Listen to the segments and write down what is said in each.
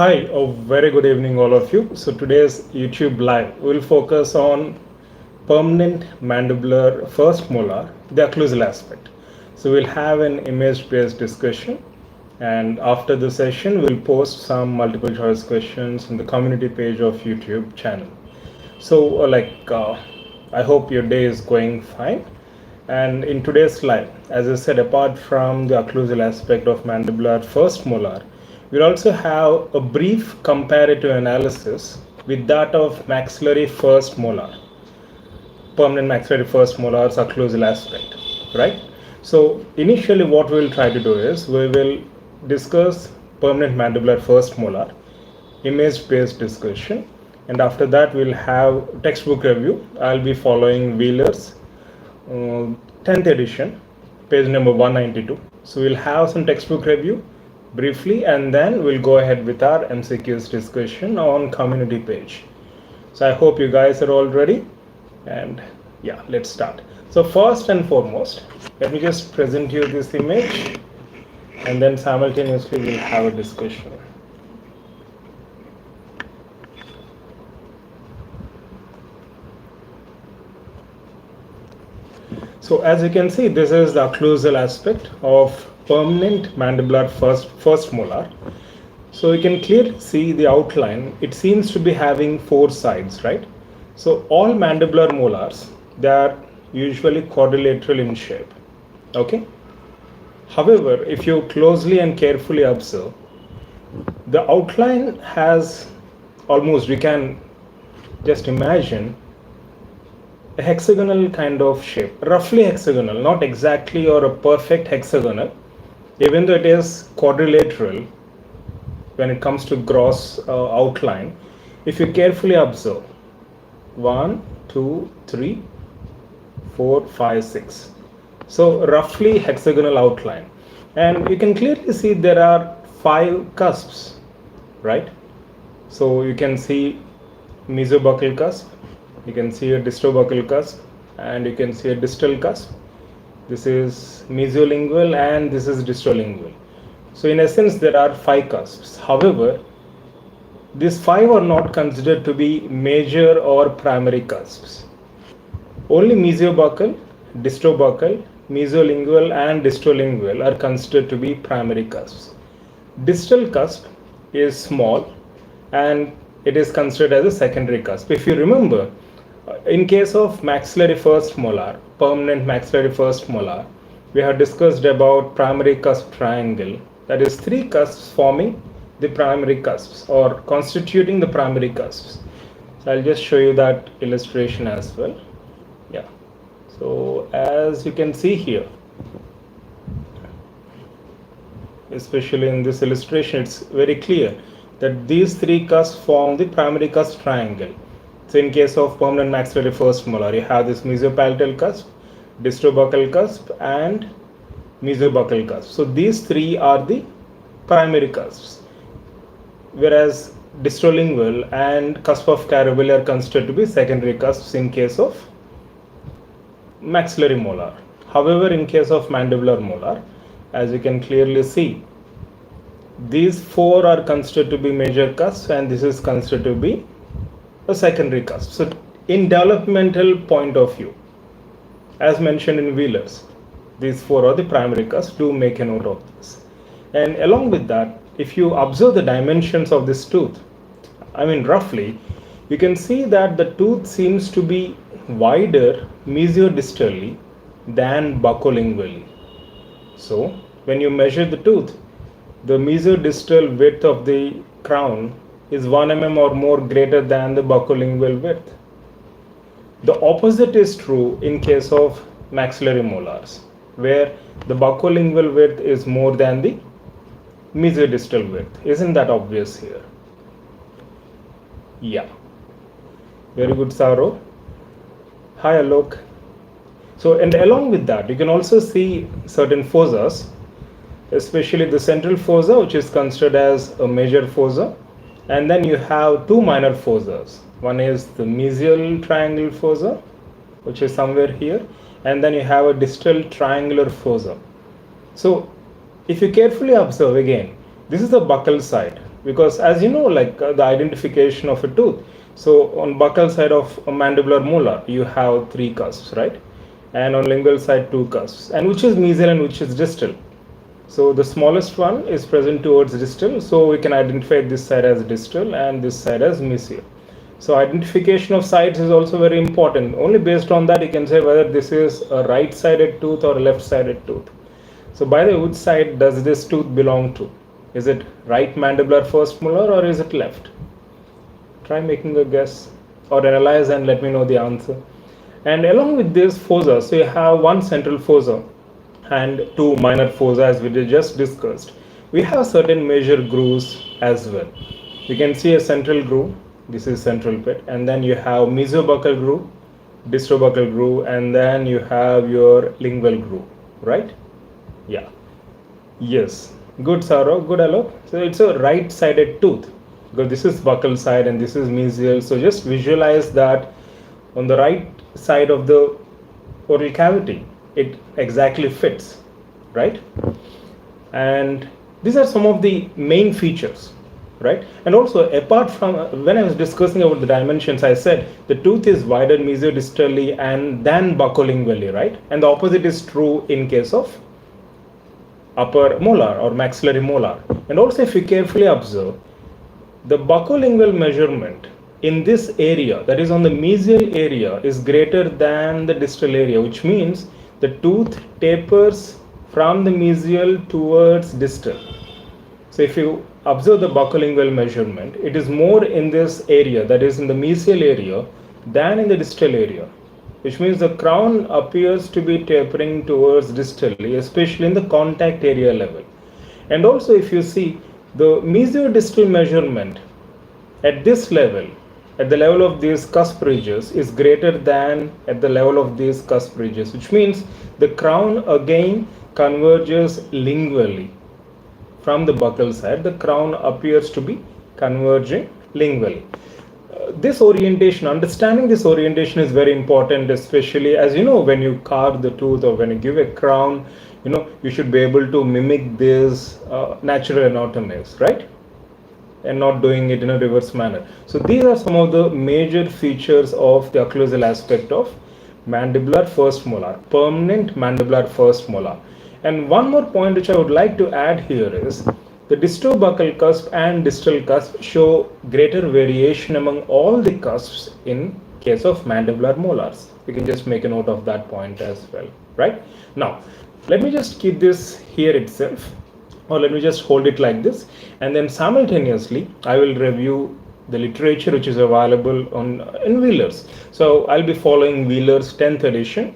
Hi, a very good evening, all of you. So today's YouTube live will focus on permanent mandibular first molar, the occlusal aspect. So we'll have an image-based discussion, and after the session, we'll post some multiple choice questions in the community page of YouTube channel. So I hope your day is going fine. And in today's live, as I said, apart from the occlusal aspect of mandibular first molar, we'll also have a brief comparative analysis with that of maxillary first molar, permanent maxillary first molar's occlusal aspect, right? So initially what we'll try to do is we will discuss permanent mandibular first molar, image-based discussion, and after that we'll have textbook review. I'll be following Wheeler's 10th edition, page number 192. So we'll have some textbook review briefly, and then we'll go ahead with our MCQs discussion on community page. So I hope you guys are all ready, and yeah, let's start. So first and foremost, let me just present you this image, and then simultaneously we'll have a discussion. So as you can see, this is the occlusal aspect of permanent mandibular first molar. So you can clearly see the outline. It seems to be having four sides, right? So all mandibular molars, they are usually quadrilateral in shape, okay? However, if you closely and carefully observe, the outline has almost, we can just imagine a hexagonal kind of shape, roughly hexagonal, not exactly or a perfect hexagonal, even though it is quadrilateral when it comes to gross outline. If you carefully observe, 1, 2, 3, 4, 5, 6. So roughly hexagonal outline. And you can clearly see there are 5 cusps, right? So you can see mesobuccal cusp, you can see a distobuccal cusp, and you can see a distal cusp. This is mesolingual and this is distolingual. So in essence, there are 5 cusps. However, these 5 are not considered to be major or primary cusps. Only mesobuccal, distobuccal, mesolingual and distolingual are considered to be primary cusps. Distal cusp is small and it is considered as a secondary cusp. If you remember, in case of maxillary first molar, permanent maxillary first molar, we have discussed about primary cusp triangle. That is 3 cusps forming the primary cusps or constituting the primary cusps. So I'll just show you that illustration as well. Yeah. So as you can see here, especially in this illustration, it's very clear that these 3 cusps form the primary cusp triangle. So in case of permanent maxillary first molar, you have this mesopalatal cusp, distobuccal cusp and mesobuccal cusp. So these 3 are the primary cusps, whereas distolingual and cusp of Carabelli are considered to be secondary cusps in case of maxillary molar. However, in case of mandibular molar, as you can clearly see, these 4 are considered to be major cusps and this is considered to be a secondary cusp. So in developmental point of view, as mentioned in Wheeler's, these 4 are the primary cusps. Do make a note of this. And along with that, if you observe the dimensions of this tooth, I mean roughly, you can see that the tooth seems to be wider mesiodistally than buccolingually. So when you measure the tooth, the mesiodistal width of the crown is 1 mm or more greater than the buccolingual width. The opposite is true in case of maxillary molars, where the buccolingual width is more than the mesiodistal width. Isn't that obvious here? Yeah. Very good, Saro. Hi, Alok. So, and along with that, you can also see certain fossas, especially the central fossa, which is considered as a major fossa. And then you have 2 minor fossas. One is the mesial triangle fossa, which is somewhere here, and then you have a distal triangular fossa. So if you carefully observe again, this is the buccal side, because as you know, like the identification of a tooth. So on buccal side of a mandibular molar, you have 3 cusps, right? And on lingual side, 2 cusps. And which is mesial and which is distal? So the smallest one is present towards distal, so we can identify this side as distal and this side as mesial. So identification of sides is also very important. Only based on that you can say whether this is a right-sided tooth or a left-sided tooth. So by the which side does this tooth belong to? Is it right mandibular first molar or is it left? Try making a guess or analyze and let me know the answer. And along with this fossa, so you have one central fossa and 2 minor fossa as we just discussed. We have certain major grooves as well. You can see a central groove, this is central pit, and then you have mesobuccal groove, distobuccal groove, and then you have your lingual groove, right? Yeah. Yes. Good, Saurav. Good, Alok. So it's a right-sided tooth because this is buccal side and this is mesial. So just visualize that on the right side of the oral cavity, it exactly fits, right? And these are some of the main features, right? And also apart from, when I was discussing about the dimensions, I said the tooth is wider mesiodistally and than buccolingually, right? And the opposite is true in case of upper molar or maxillary molar. And also if you carefully observe, the buccolingual measurement in this area, that is on the mesial area, is greater than the distal area, which means the tooth tapers from the mesial towards distal. So if you observe the buccolingual measurement, it is more in this area, that is in the mesial area, than in the distal area, which means the crown appears to be tapering towards distally, especially in the contact area level. And also if you see the mesiodistal measurement at this level, at the level of these cusp ridges, is greater than at the level of these cusp ridges, which means the crown again converges lingually. From the buccal side, the crown appears to be converging lingually. This orientation, understanding this orientation is very important, especially as you know, when you carve the tooth or when you give a crown, you know, you should be able to mimic this natural anatomies, right? And not doing it in a reverse manner. So these are some of the major features of the occlusal aspect of mandibular first molar, permanent mandibular first molar. And one more point which I would like to add here is the distobuccal cusp and distal cusp show greater variation among all the cusps in case of mandibular molars. You can just make a note of that point as well, right? Now, let me just keep this here itself, or let me just hold it like this, and then simultaneously I will review the literature which is available on in Wheeler's. So I'll be following Wheeler's 10th edition,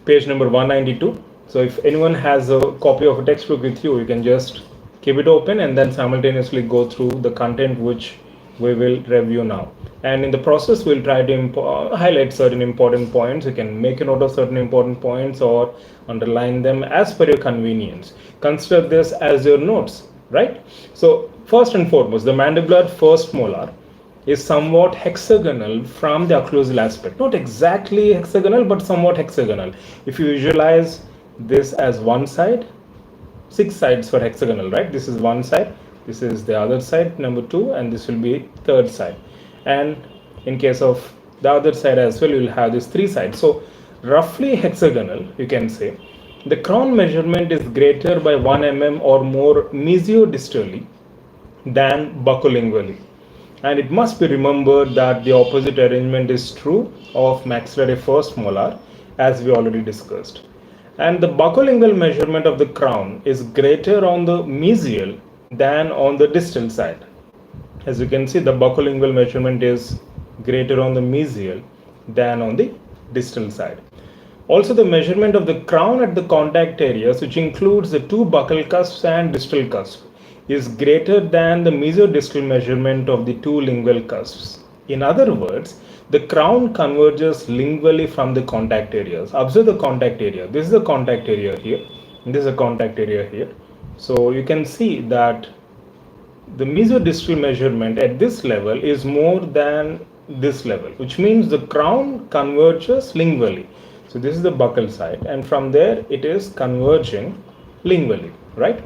page number 192. So if anyone has a copy of a textbook with you, you can just keep it open and then simultaneously go through the content which we will review now. And in the process, we'll try to highlight certain important points. You can make a note of certain important points or underline them as per your convenience. Consider this as your notes, right? So first and foremost, the mandibular first molar is somewhat hexagonal from the occlusal aspect. Not exactly hexagonal, but somewhat hexagonal. If you visualize this as one side, 6 sides for hexagonal, right? This is one side, this is the other side, number 2, and this will be third side. And in case of the other side as well, you will have these 3 sides. So roughly hexagonal, you can say. The crown measurement is greater by 1 mm or more mesiodistally than buccolingually. And it must be remembered that the opposite arrangement is true of maxillary first molar, as we already discussed. And the buccolingual measurement of the crown is greater on the mesial than on the distal side. As you can see, the buccolingual measurement is greater on the mesial than on the distal side. Also, the measurement of the crown at the contact areas, which includes the 2 buccal cusps and distal cusp, is greater than the mesiodistal measurement of the 2 lingual cusps. In other words, the crown converges lingually from the contact areas. Observe the contact area. This is the contact area here. And this is a contact area here. So you can see that the mesiodistal measurement at this level is more than this level, which means the crown converges lingually. So this is the buccal side, and from there it is converging lingually, right?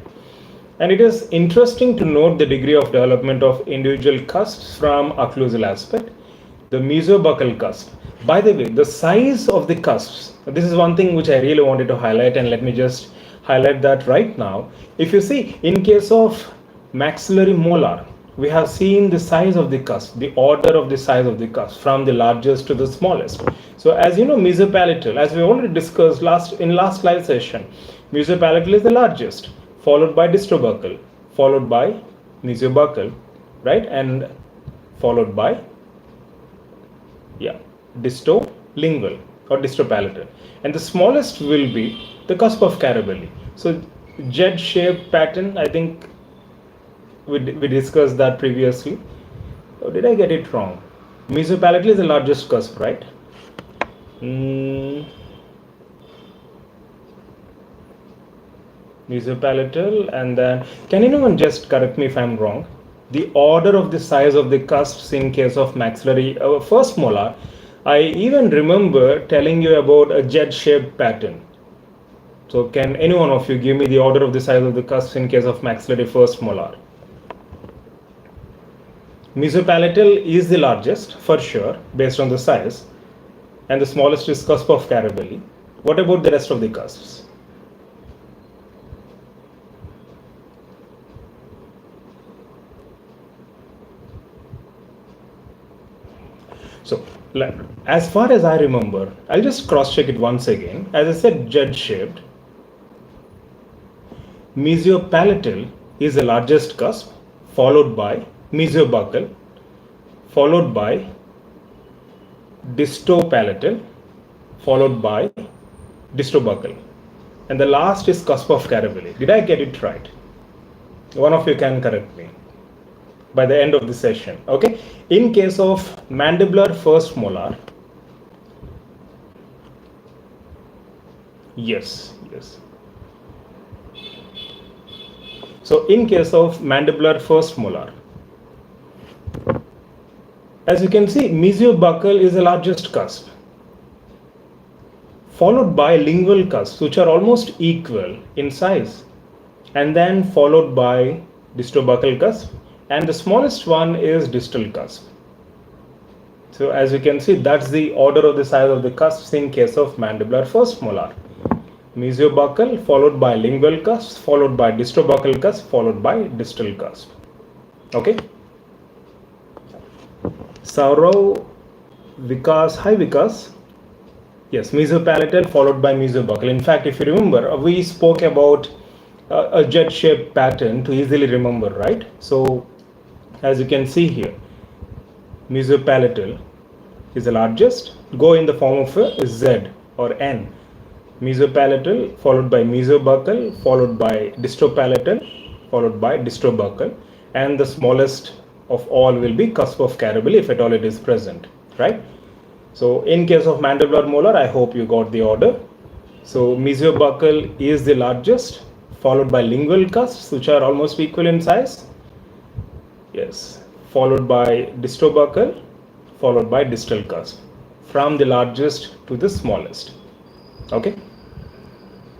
And it is interesting to note the degree of development of individual cusps from occlusal aspect. The mesobuccal cusp. By the way, the size of the cusps, this is one thing which I really wanted to highlight, and let me just highlight that right now. If you see, in case of maxillary molar, we have seen the size of the cusp, the order of the size of the cusp from the largest to the smallest. So as you know, mesopalatal, as we already discussed in last live session, mesopalatal is the largest, followed by distobuccal, followed by mesobuccal, right, and followed by distolingual or distopalatal, and the smallest will be the cusp of Carabelli. So Z-shaped pattern, I think we discussed that previously. Or did I get it wrong? Mesopalatal is the largest cusp, right? Mesopalatal, and then can anyone just correct me if I'm wrong? The order of the size of the cusps in case of maxillary first molar, I even remember telling you about a Z-shaped pattern. So can any one of you give me the order of the size of the cusps in case of maxillary first molar? Mesopalatal is the largest for sure based on the size, and the smallest is cusp of Carabelli. What about the rest of the cusps? So as far as I remember, I'll just cross check it once again. As I said, Z-shaped. Mesopalatal is the largest cusp, followed by mesobuccal, followed by distopalatal, followed by distobuccal, and the last is cusp of Carabelli. Did I get it right? One of you can correct me by the end of the session. Okay, in case of mandibular first molar, yes. So in case of mandibular first molar, as you can see, mesobuccal is the largest cusp, followed by lingual cusps, which are almost equal in size, and then followed by distobuccal cusp, and the smallest one is distal cusp. So as you can see, that's the order of the size of the cusps in case of mandibular first molar. Mesobuccal, followed by lingual cusp, followed by distobuccal cusp, followed by distal cusp. Okay. Saurav, Vikas, hi Vikas. Yes, mesopalatal followed by mesobuccal. In fact, if you remember, we spoke about a Z-shaped pattern to easily remember, right? So as you can see here, mesopalatal is the largest, go in the form of a Z or N. Mesopalatal followed by mesobuccal, followed by distopalatal, followed by distobuccal, and the smallest of all will be cusp of Carabelli if at all it is present, right? So in case of mandibular molar, I hope you got the order. So mesobuccal is the largest, followed by lingual cusps, which are almost equal in size. Yes, followed by distobuccal, followed by distal cusp, from the largest to the smallest. Okay.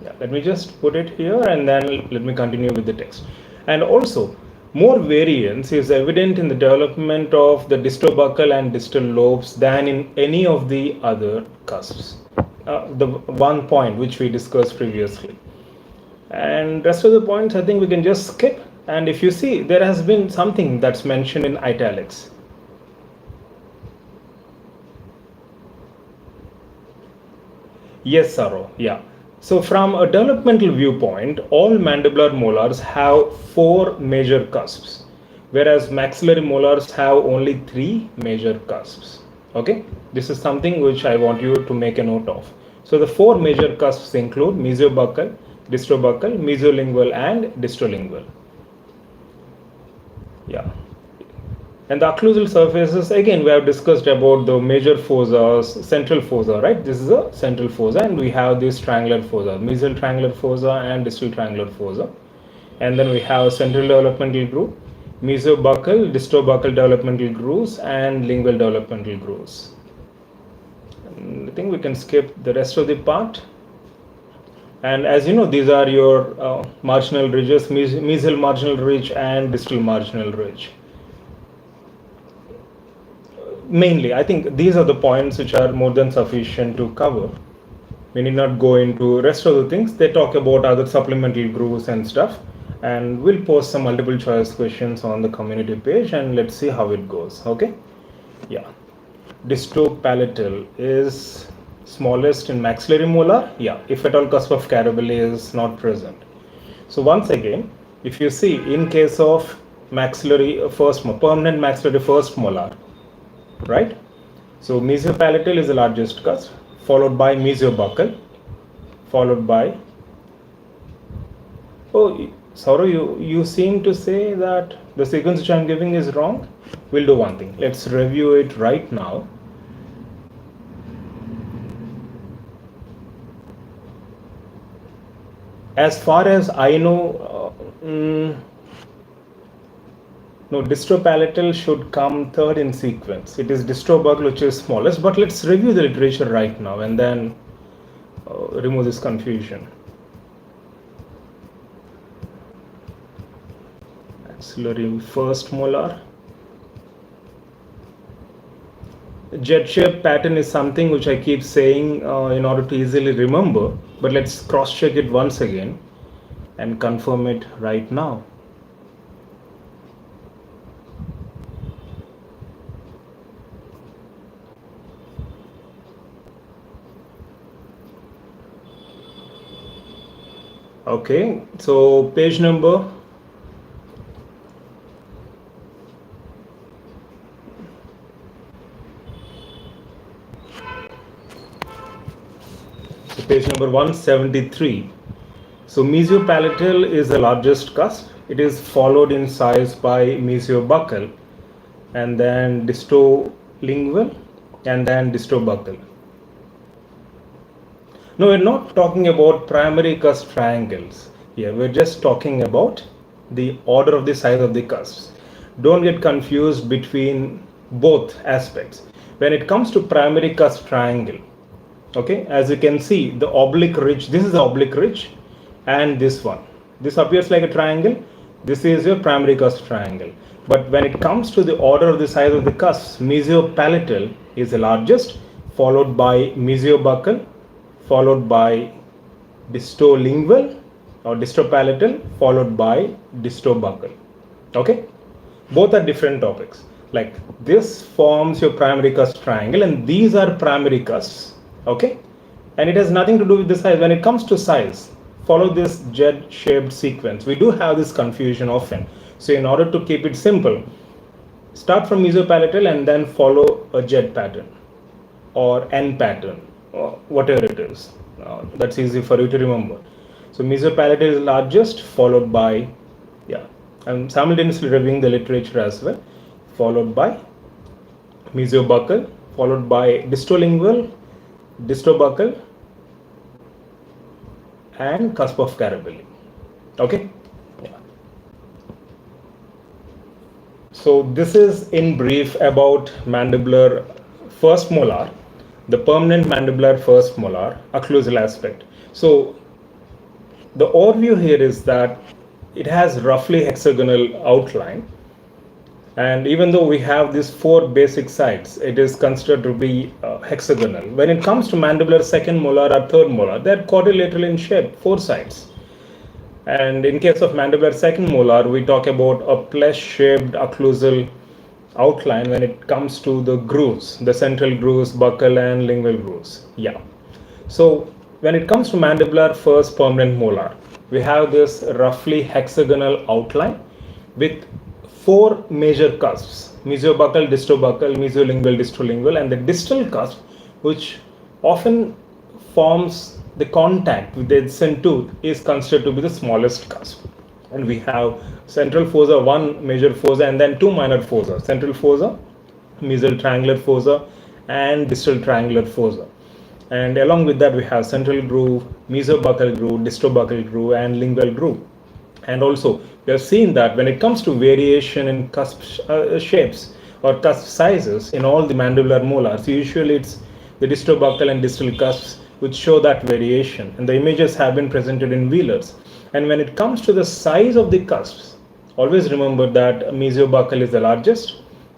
Yeah, let me just put it here and then let me continue with the text. And also, more variance is evident in the development of the distobuccal and distal lobes than in any of the other cusps. The one point which we discussed previously. And rest of the points I think we can just skip. And if you see, there has been something that's mentioned in italics. Yes, Saro, yeah. So from a developmental viewpoint, all mandibular molars have 4 major cusps, whereas maxillary molars have only 3 major cusps. Okay, this is something which I want you to make a note of. So the 4 major cusps include mesobuccal, distobuccal, mesolingual, and distolingual. Yeah. And the occlusal surfaces, again, we have discussed about the major fossa, central fossa, right? This is a central fossa, and we have this triangular fossa, mesial triangular fossa and distal triangular fossa. And then we have central developmental groove, mesobuccal, distobuccal developmental grooves, and lingual developmental grooves. And I think we can skip the rest of the part. And as you know, these are your marginal ridges, mesial marginal ridge and distal marginal ridge. Mainly, I think these are the points which are more than sufficient to cover. We need not go into rest of the things. They talk about other supplemental grooves and stuff, and we'll post some multiple choice questions on the community page, and let's see how it goes. Okay, yeah. Distopalatal is smallest in maxillary molar. Yeah, if at all cusp of Carabelli is not present. So once again, if you see in case of maxillary permanent maxillary first molar, right? So mesiopalatal is the largest cusp, followed by mesiobuccal, followed by, oh, Saurav, you seem to say that the sequence which I'm giving is wrong. We'll do one thing. Let's review it right now. As far as I know, no, distropalatal should come third in sequence. It is distrobuccal which is smallest, but let's review the literature right now and then remove this confusion. Maxillary first molar. Jet-shaped pattern is something which I keep saying in order to easily remember, but let's cross-check it once again and confirm it right now. Okay, so page number page number 173. So mesiopalatal is the largest cusp. It is followed in size by mesiobuccal, and then distolingual, and then distobuccal. No, we're not talking about primary cusp triangles here. We're just talking about the order of the size of the cusps. Don't get confused between both aspects. When it comes to primary cusp triangle, okay, as you can see, the oblique ridge, this is the oblique ridge, and this one. This appears like a triangle. This is your primary cusp triangle. But when it comes to the order of the size of the cusps, mesiopalatal is the largest, followed by mesiobuccal, followed by distolingual or distopalatal, followed by distobuccal. Okay, both are different topics. Like this forms your primary cusp triangle, and these are primary cusps. Okay, and it has nothing to do with the size. When it comes to size, follow this jet-shaped sequence. We do have this confusion often. So in order to keep it simple, start from mesiopalatal and then follow a jet pattern or N pattern, or whatever it is. That's easy for you to remember. So mesiopalatal is largest, followed by, yeah, I'm simultaneously reviewing the literature as well, followed by mesiobuccal, followed by distolingual, distobuccal, and cusp of Carabelli. Okay. Yeah. So this is in brief about mandibular first molar, the permanent mandibular first molar, occlusal aspect. So the overview here is that it has roughly hexagonal outline, and even though we have these four basic sides, it is considered to be hexagonal. When it comes to mandibular second molar or third molar, they are quadrilateral in shape, four sides. And in case of mandibular second molar, we talk about a plush-shaped occlusal outline when it comes to the grooves, the central grooves, buccal and lingual grooves. Yeah. So when it comes to mandibular first permanent molar, we have this roughly hexagonal outline with four major cusps: mesiobuccal, distobuccal, mesiolingual, distolingual, and the distal cusp, which often forms the contact with the adjacent tooth, is considered to be the smallest cusp. And we have central fossa, one major fossa, and then two minor fossa: central fossa, mesial triangular fossa, and distal triangular fossa. And along with that, we have central groove, mesiobuccal groove, distobuccal groove, and lingual groove. And also, we have seen that when it comes to variation in cusp shapes or cusp sizes in all the mandibular molars, usually it's the distobuccal and distal cusps which show that variation, and the images have been presented in Wheelers. And when it comes to the size of the cusps, always remember that mesiobuccal is the largest,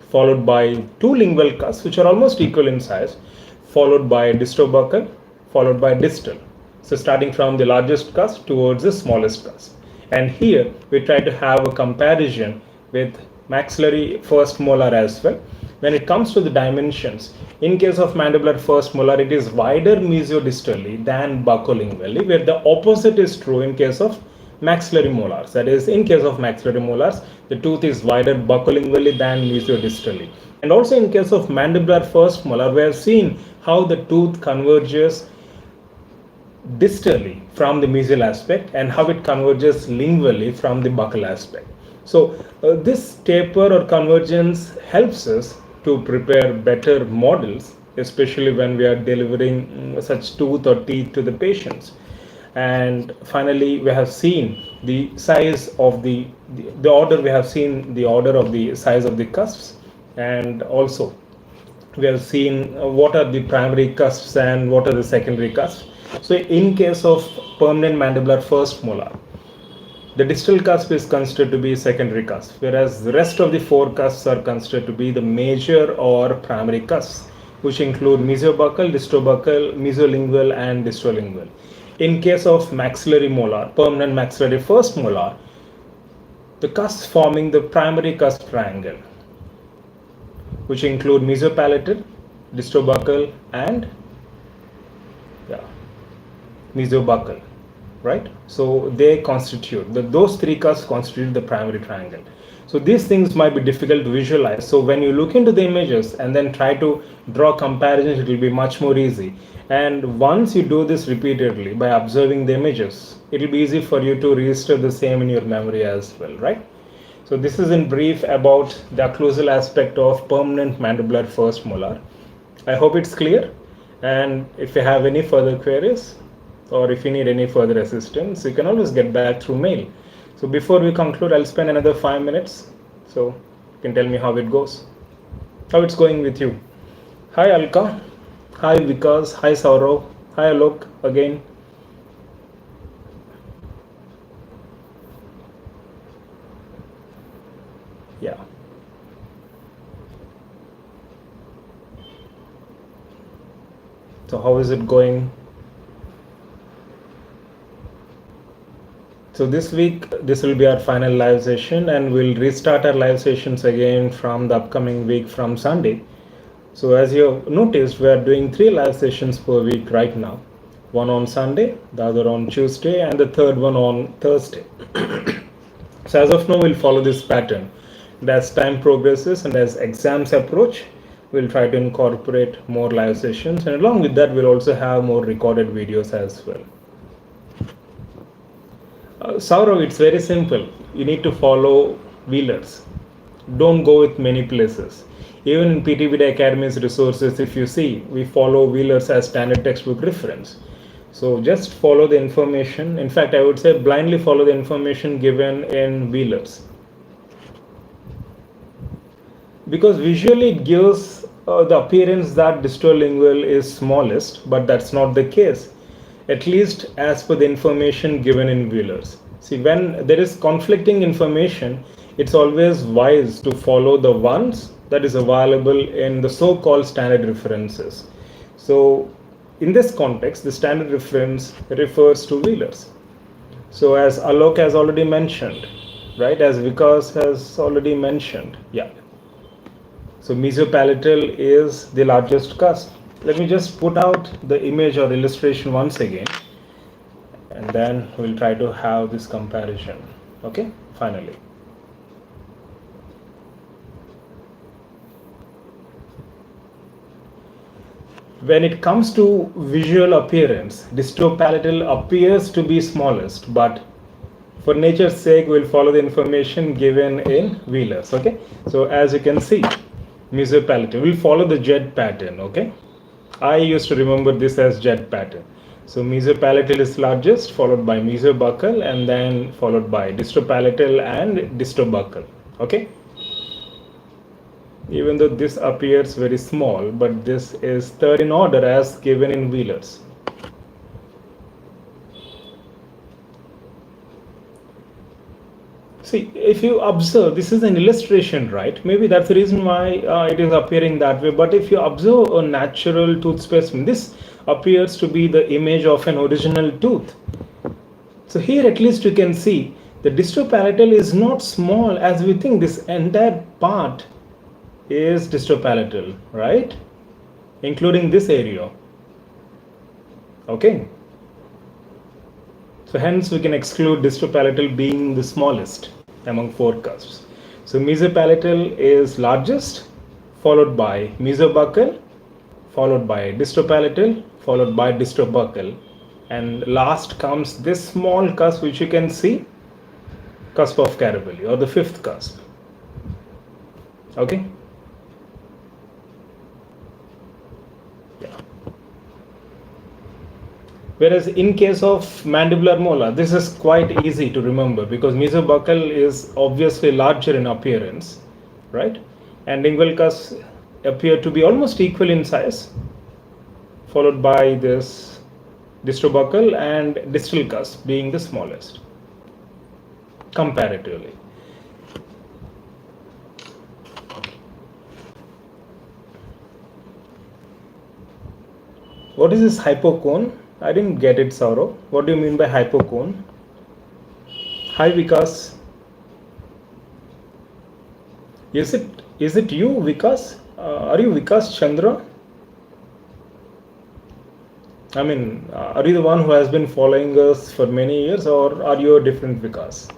followed by two lingual cusps, which are almost equal in size, followed by distobuccal, followed by distal. So starting from the largest cusp towards the smallest cusp. And here we try to have a comparison with maxillary first molar as well. When it comes to the dimensions, in case of mandibular first molar, it is wider mesiodistally than buccolingually, where the opposite is true in case of maxillary molars. That is, in case of maxillary molars, the tooth is wider buccolingually than mesiodistally. And also in case of mandibular first molar, we have seen how the tooth converges distally from the mesial aspect and how it converges lingually from the buccal aspect. So this taper or convergence helps us to prepare better models, especially when we are delivering such tooth or teeth to the patients. And finally, we have seen the size of the order, we have seen the order of the size of the cusps, and also we have seen what are the primary cusps and what are the secondary cusps. So in case of permanent mandibular first molar, the distal cusp is considered to be secondary cusp, whereas the rest of the four cusps are considered to be the major or primary cusps, which include mesiobuccal, distobuccal, mesolingual, and distolingual. In case of maxillary molar, permanent maxillary first molar, the cusps forming the primary cusp triangle, which include mesopalatal, distobuccal, and mesiobuccal, right? So they constitute, those three cusps constitute the primary triangle. So these things might be difficult to visualize. So when you look into the images and then try to draw comparisons, it will be much more easy. And once you do this repeatedly by observing the images, it will be easy for you to register the same in your memory as well, right? So this is in brief about the occlusal aspect of permanent mandibular first molar. I hope it's clear. And if you have any further queries, or if you need any further assistance, you can always get back through mail. So before we conclude, I'll spend another 5 minutes. So you can tell me how it goes, how it's going with you. Hi Alka, hi Vikas, hi Saurav, hi Alok again. Yeah. So how is it going? So this week, this will be our final live session, and we'll restart our live sessions again from the upcoming week from Sunday. So as you have noticed, we are doing 3 live sessions per week right now. One on Sunday, the other on Tuesday, and the third one on Thursday. So as of now, we'll follow this pattern. And as time progresses and as exams approach, we'll try to incorporate more live sessions. And along with that, we'll also have more recorded videos as well. Saurav, it's very simple. You need to follow Wheelers. Don't go with many places. Even in PTBD Academy's resources, if you see, we follow Wheelers as standard textbook reference. So just follow the information. In fact, I would say blindly follow the information given in Wheelers. Because visually it gives the appearance that distolingual is smallest, but that's not the case. At least as per the information given in Wheelers. See, when there is conflicting information, it's always wise to follow the ones that is available in the so-called standard references. So in this context, the standard reference refers to Wheelers. So as Alok has already mentioned, right, as Vikas has already mentioned, yeah. So mesopalatal is the largest cusp. Let me just put out the image or illustration once again, and then we'll try to have this comparison. Okay, finally. When it comes to visual appearance, distopalatal appears to be smallest, but for nature's sake, we'll follow the information given in Wheelers. Okay, so as you can see, mesopalatal, we'll follow the jet pattern. Okay. I used to remember this as jet pattern. So mesopalatal is largest, followed by mesiobuccal, and then followed by distopalatal and distobuccal. Okay. Even though this appears very small, but this is third in order as given in Wheelers. See, if you observe, this is an illustration, right? Maybe that's the reason why it is appearing that way. But if you observe a natural tooth specimen, this appears to be the image of an original tooth. So here at least you can see the distropalatal is not small as we think. This entire part is distropalatal, right? Including this area. Okay. So hence we can exclude distropalatal being the smallest among four cusps. So mesopalatal is largest, followed by mesobuccal, followed by distropalatal, followed by distrobuccal, and last comes this small cusp which you can see, cusp of Carabelli, or the fifth cusp. Okay. Whereas in case of mandibular molar, this is quite easy to remember because mesobuccal is obviously larger in appearance, right? And lingual cusps appear to be almost equal in size, followed by this distrobuccal and distal cusp being the smallest comparatively. What is this hypocone? I didn't get it, Saurav. What do you mean by hypocone? Hi, Vikas. Is it you, Vikas? Are you Vikas Chandra? I mean, are you the one who has been following us for many years, or are you a different Vikas?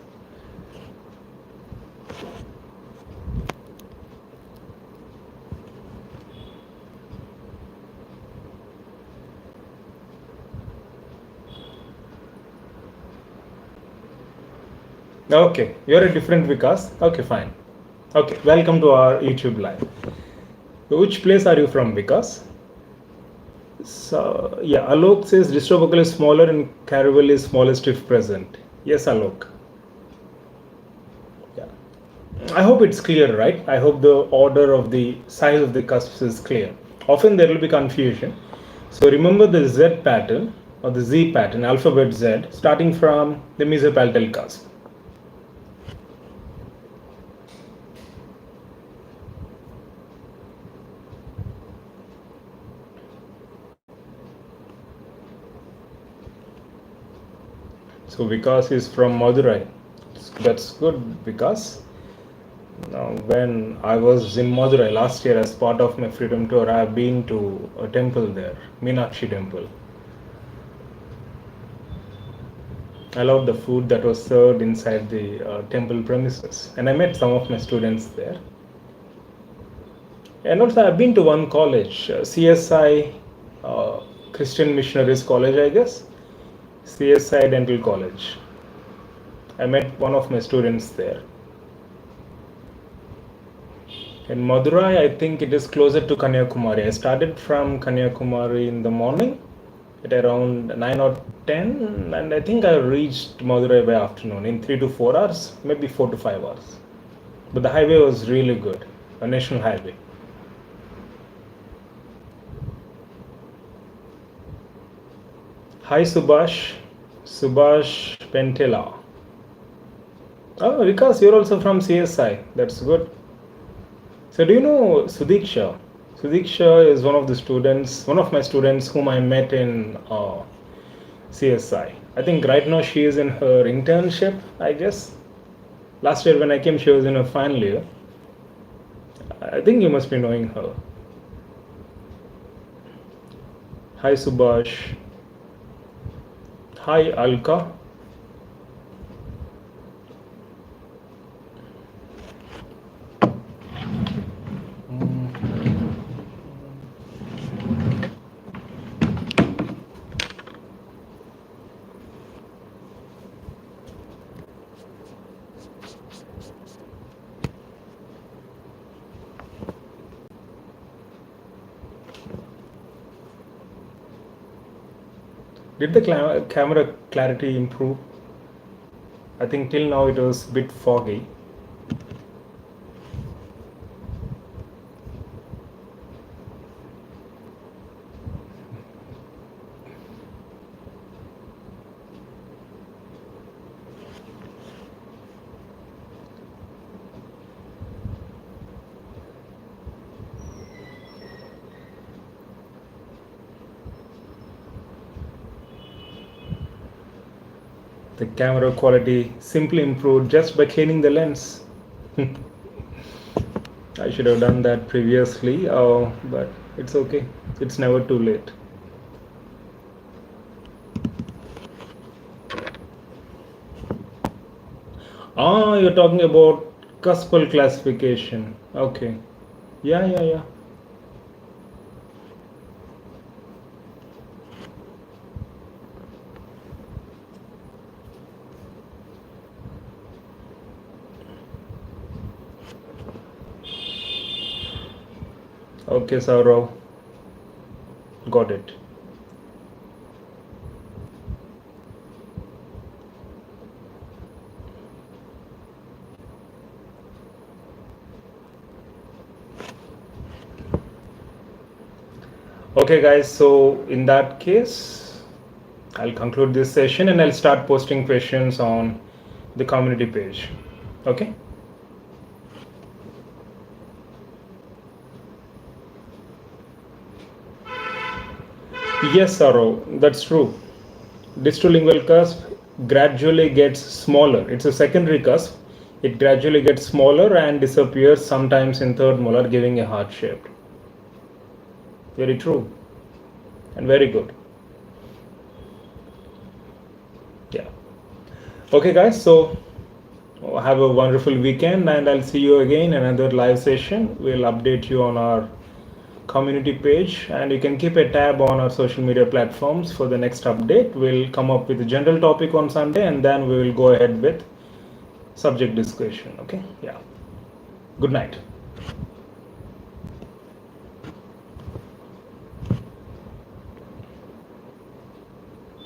Okay, you're a different Vikas. Okay, fine. Okay, welcome to our YouTube live. Which place are you from, Vikas? So, yeah, Alok says distrobuccal is smaller and Caravel is smallest if present. Yes, Alok. Yeah. I hope it's clear, right? I hope the order of the size of the cusps is clear. Often there will be confusion. So remember the Z pattern or the Z pattern, alphabet Z, starting from the mesopalatal cusp. So Vikas is from Madurai. That's good, Vikas. Now, when I was in Madurai last year as part of my freedom tour, I have been to a temple there, Meenakshi temple. I loved the food that was served inside the temple premises, and I met some of my students there. And also, I've been to one college, CSI, Christian Missionaries College, I guess. CSI Dental College. I met one of my students there. In Madurai, I think it is closer to Kanyakumari. I started from Kanyakumari in the morning at around 9 or 10, and I think I reached Madurai by afternoon in 3 to 4 hours, maybe 4 to 5 hours. But the highway was really good, a national highway. Hi Subhash Pentela. Oh, Vikas, you're also from CSI. That's good. So do you know Sudiksha? Sudiksha is one of my students whom I met in CSI. I think right now she is in her internship, I guess. Last year when I came, she was in her final year. I think you must be knowing her. Hi Subhash. Hi Alka. Did the camera clarity improve? I think till now it was a bit foggy. The camera quality simply improved just by cleaning the lens. I should have done that previously, but it's okay. It's never too late. You're talking about cuspal classification. Okay. Yeah. Okay, Saurav. Got it. Okay, guys, so in that case, I'll conclude this session and I'll start posting questions on the community page. Okay? Yes, Saurav, that's true. Distal lingual cusp gradually gets smaller. It's a secondary cusp. It gradually gets smaller and disappears sometimes in third molar, giving a heart shape. Very true and very good. Yeah. Okay, guys, so have a wonderful weekend and I'll see you again in another live session. We'll update you on our community page and you can keep a tab on our social media platforms for the next update. We'll come up with a general topic on Sunday and then we will go ahead with subject discussion. Okay? Yeah. Good night.